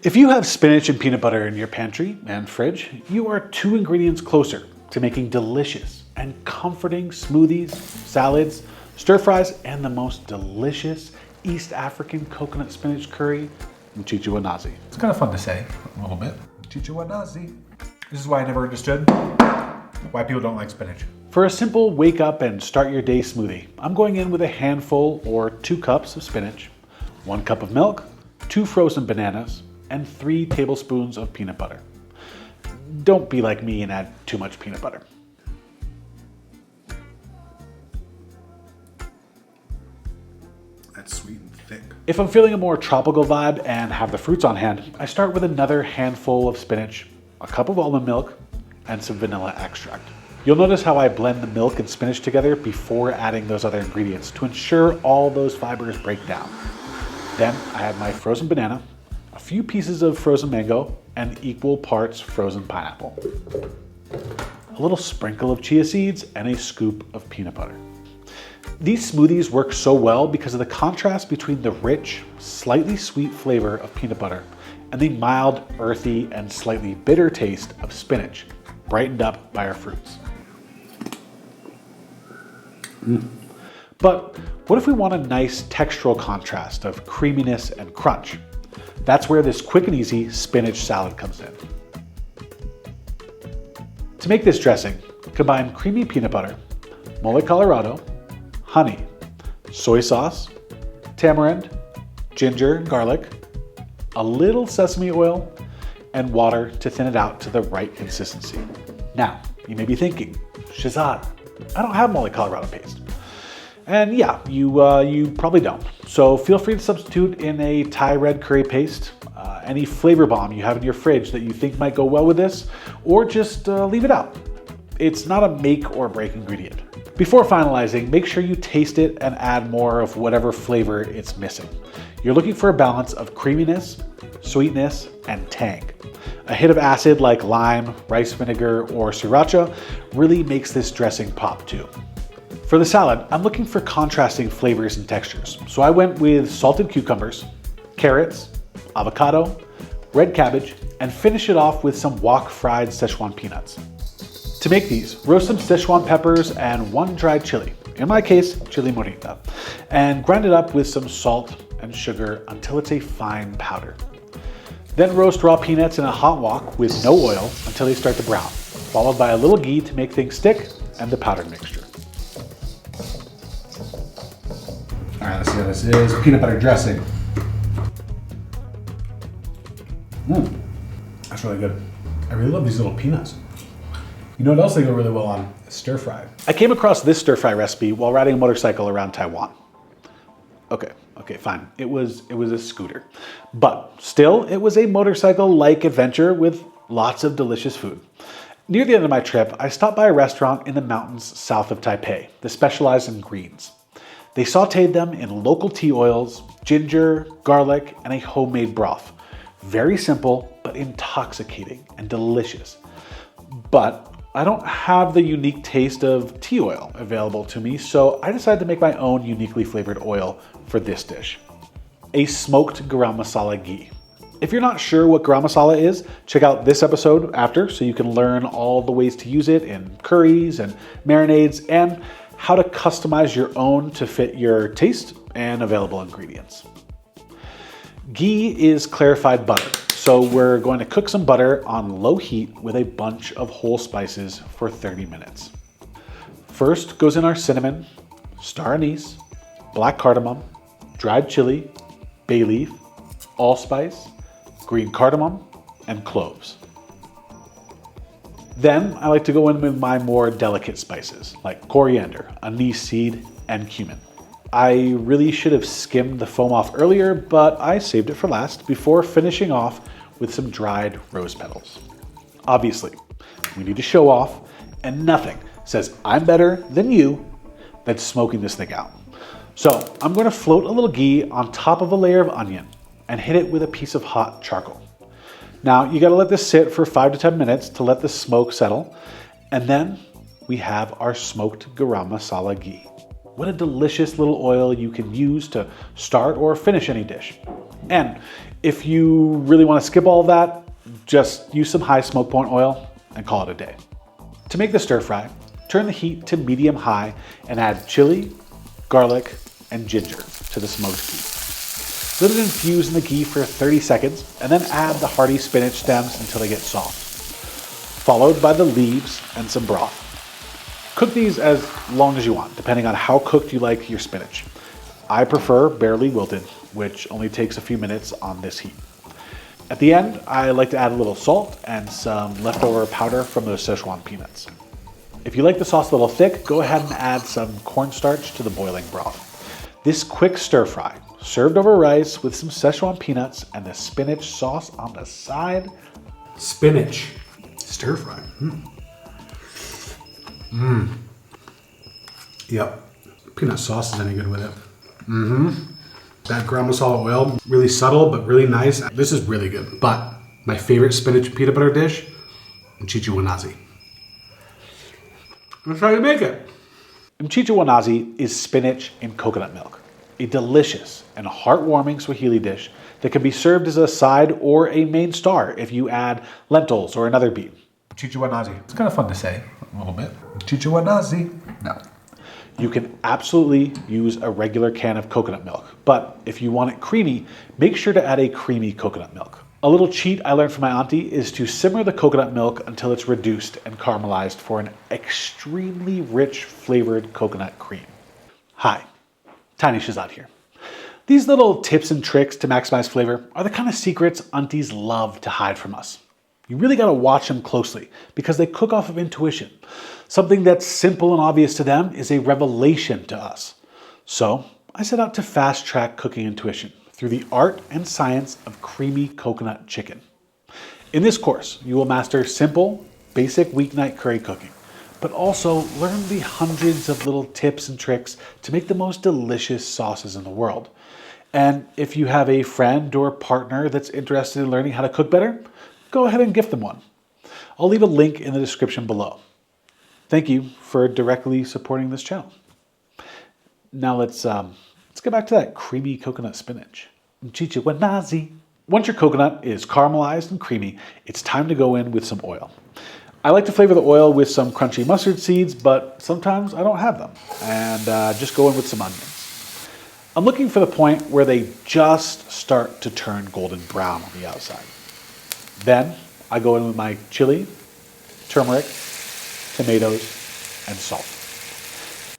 If you have spinach and peanut butter in your pantry and fridge, you are 2 ingredients closer to making delicious and comforting smoothies, salads, stir fries, and the most delicious East African coconut spinach curry, Mchicha. It's kind of fun to say a little bit. Mchicha. This is why I never understood why people don't like spinach. For a simple wake up and start your day smoothie, I'm going in with a handful or 2 cups of spinach, 1 cup of milk, 2 frozen bananas, and 3 tablespoons of peanut butter. Don't be like me and add too much peanut butter. That's sweet and thick. If I'm feeling a more tropical vibe and have the fruits on hand, I start with another handful of spinach, a cup of almond milk, and some vanilla extract. You'll notice how I blend the milk and spinach together before adding those other ingredients to ensure all those fibers break down. Then I add my frozen banana, a few pieces of frozen mango, and equal parts frozen pineapple. A little sprinkle of chia seeds and a scoop of peanut butter. These smoothies work so well because of the contrast between the rich, slightly sweet flavor of peanut butter and the mild, earthy, and slightly bitter taste of spinach, brightened up by our fruits. But what if we want a nice textural contrast of creaminess and crunch? That's where this quick and easy spinach salad comes in. To make this dressing, combine creamy peanut butter, mole Colorado, honey, soy sauce, tamarind, ginger and garlic, a little sesame oil, and water to thin it out to the right consistency. Now, you may be thinking, Shazad, I don't have mole Colorado paste. And yeah, you probably don't. So feel free to substitute in a Thai red curry paste, any flavor bomb you have in your fridge that you think might go well with this, or just leave it out. It's not a make or break ingredient. Before finalizing, make sure you taste it and add more of whatever flavor it's missing. You're looking for a balance of creaminess, sweetness, and tang. A hit of acid like lime, rice vinegar, or sriracha really makes this dressing pop too. For the salad, I'm looking for contrasting flavors and textures. So I went with salted cucumbers, carrots, avocado, red cabbage, and finish it off with some wok fried Sichuan peanuts. To make these, roast some Sichuan peppers and 1 dried chili, in my case, chili morita, and grind it up with some salt and sugar until it's a fine powder. Then roast raw peanuts in a hot wok with no oil until they start to brown, followed by a little ghee to make things stick and the powdered mixture. All right, let's see how this is. Peanut butter dressing. That's really good. I really love these little peanuts. You know what else they go really well on? Stir fry. I came across this stir fry recipe while riding a motorcycle around Taiwan. Okay, fine. It was a scooter. But still, it was a motorcycle-like adventure with lots of delicious food. Near the end of my trip, I stopped by a restaurant in the mountains south of Taipei that specialized in greens. They sauteed them in local tea oils, ginger, garlic, and a homemade broth. Very simple, but intoxicating and delicious. But I don't have the unique taste of tea oil available to me, so I decided to make my own uniquely flavored oil for this dish. A smoked garam masala ghee. If you're not sure what garam masala is, check out this episode after so you can learn all the ways to use it in curries and marinades and how to customize your own to fit your taste and available ingredients. Ghee is clarified butter, so we're going to cook some butter on low heat with a bunch of whole spices for 30 minutes. First goes in our cinnamon, star anise, black cardamom, dried chili, bay leaf, allspice, green cardamom, and cloves. Then I like to go in with my more delicate spices like coriander, anise seed, and cumin. I really should have skimmed the foam off earlier, but I saved it for last before finishing off with some dried rose petals. Obviously, we need to show off, and nothing says I'm better than you than smoking this thing out. So I'm going to float a little ghee on top of a layer of onion and hit it with a piece of hot charcoal. Now you got to let this sit for 5 to 10 minutes to let the smoke settle, and then we have our smoked garam masala ghee. What a delicious little oil you can use to start or finish any dish. And If you really want to skip all of that, just use some high smoke point oil and call it a day. To make the stir fry, turn the heat to medium-high and add chili, garlic, and ginger to the smoked ghee. Let it infuse in the ghee for 30 seconds and then add the hearty spinach stems until they get soft, followed by the leaves and some broth. Cook these as long as you want, depending on how cooked you like your spinach. I prefer barely wilted, which only takes a few minutes on this heat. At the end, I like to add a little salt and some leftover powder from those Sichuan peanuts. If you like the sauce a little thick, go ahead and add some cornstarch to the boiling broth. This quick stir fry, served over rice with some Sichuan peanuts and the spinach sauce on the side. Spinach stir fry. Yep. Peanut sauce is any good with it. That garam masala oil, really subtle, but really nice. This is really good. But my favorite spinach peanut butter dish, Mchicha. That's how you make it. Mchicha is spinach in coconut milk, a delicious and heartwarming Swahili dish that can be served as a side or a main star if you add lentils or another bean. Mchicha. It's kind of fun to say a little bit. Mchicha. No. You can absolutely use a regular can of coconut milk, but if you want it creamy, make sure to add a creamy coconut milk. A little cheat I learned from my auntie is to simmer the coconut milk until it's reduced and caramelized for an extremely rich flavored coconut cream. Hi, Tiny Shazad here. These little tips and tricks to maximize flavor are the kind of secrets aunties love to hide from us. You really got to watch them closely because they cook off of intuition. Something that's simple and obvious to them is a revelation to us. So I set out to fast track cooking intuition through the art and science of creamy coconut chicken. In this course, you will master simple, basic weeknight curry cooking, but also learn the hundreds of little tips and tricks to make the most delicious sauces in the world. And if you have a friend or partner that's interested in learning how to cook better, go ahead and gift them one. I'll leave a link in the description below. Thank you for directly supporting this channel. Now let's get back to that creamy coconut spinach. Mchicha. Once your coconut is caramelized and creamy, it's time to go in with some oil. I like to flavor the oil with some crunchy mustard seeds, but sometimes I don't have them, and just go in with some onions. I'm looking for the point where they just start to turn golden brown on the outside. Then I go in with my chili, turmeric, tomatoes, and salt.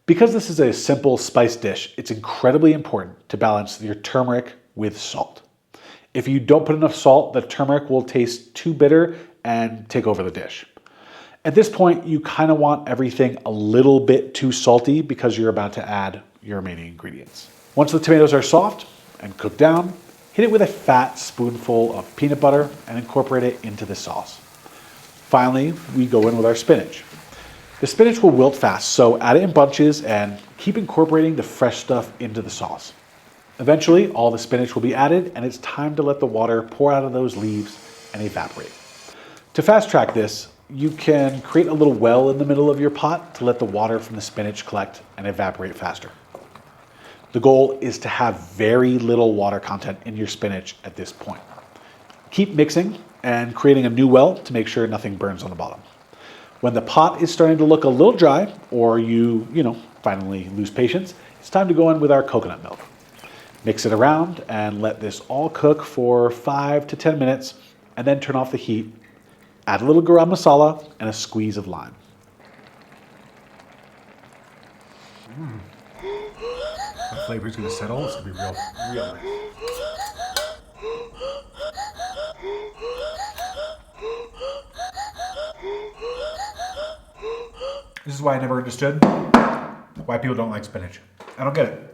Because this is a simple spice dish, it's incredibly important to balance your turmeric with salt. If you don't put enough salt, the turmeric will taste too bitter and take over the dish. At this point, you kind of want everything a little bit too salty because you're about to add your remaining ingredients. Once the tomatoes are soft and cooked down, hit it with a fat spoonful of peanut butter and incorporate it into the sauce. Finally, we go in with our spinach. The spinach will wilt fast, so add it in bunches and keep incorporating the fresh stuff into the sauce. Eventually, all the spinach will be added and it's time to let the water pour out of those leaves and evaporate. To fast track this, you can create a little well in the middle of your pot to let the water from the spinach collect and evaporate faster. The goal is to have very little water content in your spinach at this point. Keep mixing and creating a new well to make sure nothing burns on the bottom. When the pot is starting to look a little dry, or you finally lose patience, it's time to go in with our coconut milk. Mix it around and let this all cook for 5 to 10 minutes, and then turn off the heat. Add a little garam masala and a squeeze of lime. The flavor's gonna settle. It's gonna be real nice. This is why I never understood why people don't like spinach. I don't get it.